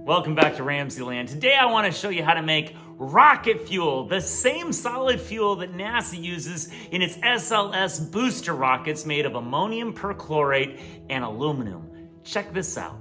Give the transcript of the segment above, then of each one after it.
Welcome back to RamZland. Today I want to show you how to make rocket fuel, the same solid fuel that NASA uses in its SLS booster rockets made of ammonium perchlorate and aluminum. Check this out.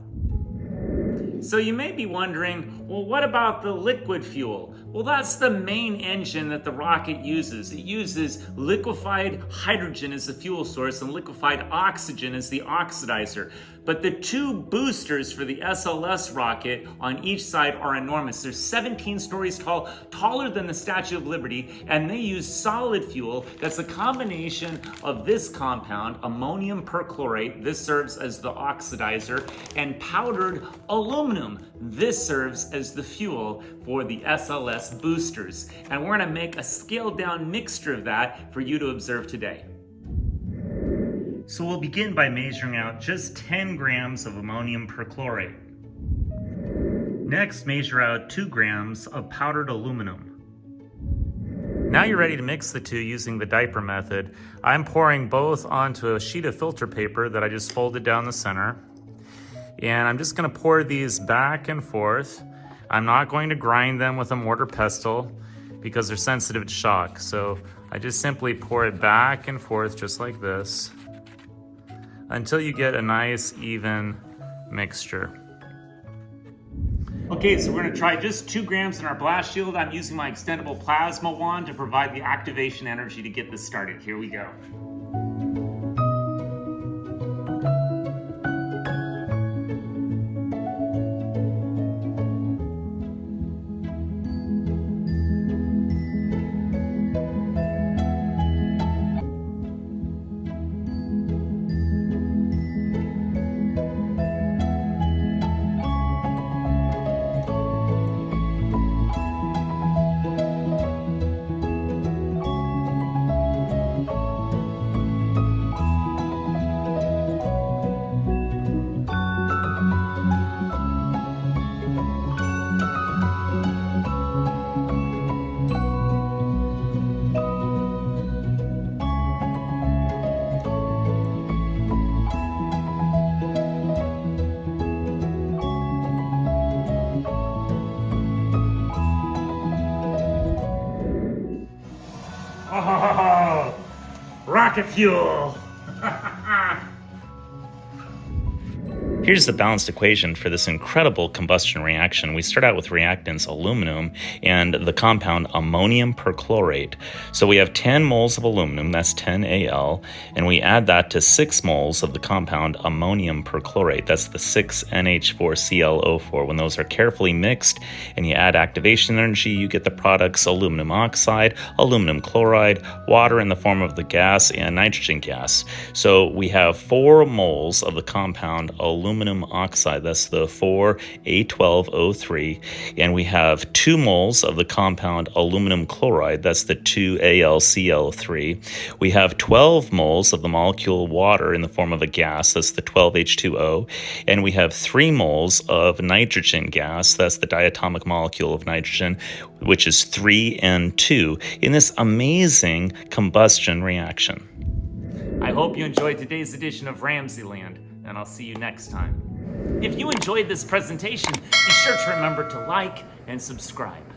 So you may be wondering, well, what about the liquid fuel? Well, that's the main engine that the rocket uses. It uses liquefied hydrogen as the fuel source and liquefied oxygen as the oxidizer. But the two boosters for the SLS rocket on each side are enormous. They're 17 stories tall, taller than the Statue of Liberty, and they use solid fuel that's a combination of this compound, ammonium perchlorate, this serves as the oxidizer, and powdered aluminum. This serves as the fuel for the SLS boosters. And we're gonna make a scaled down mixture of that for you to observe today. So we'll begin by measuring out just 10 grams of ammonium perchlorate. Next, measure out 2 grams of powdered aluminum. Now you're ready to mix the two using the diaper method. I'm pouring both onto a sheet of filter paper that I just folded down the center. And I'm just gonna pour these back and forth. I'm not going to grind them with a mortar pestle because they're sensitive to shock. So I just simply pour it back and forth just like this until you get a nice even mixture. Okay, so we're gonna try just 2 grams in our blast shield. I'm using my extendable plasma wand to provide the activation energy to get this started. Here we go. Oh, rocket fuel! Here's the balanced equation for this incredible combustion reaction. We start out with reactants aluminum and the compound ammonium perchlorate. So we have 10 moles of aluminum, that's 10Al, and we add that to 6 moles of the compound ammonium perchlorate, that's the 6NH4CIO4. When those are carefully mixed and you add activation energy, you get the products aluminum oxide, aluminum chloride, water in the form of the gas, and nitrogen gas. So we have 4 moles of the compound aluminum oxide, that's the 4A12O3, and we have 2 moles of the compound aluminum chloride, that's the 2AlCl3. We have 12 moles of the molecule water in the form of a gas, that's the 12H2O, and we have 3 moles of nitrogen gas, that's the diatomic molecule of nitrogen, which is 3N2, in this amazing combustion reaction. I hope you enjoyed today's edition of RamZland, and I'll see you next time. If you enjoyed this presentation, be sure to remember to like and subscribe.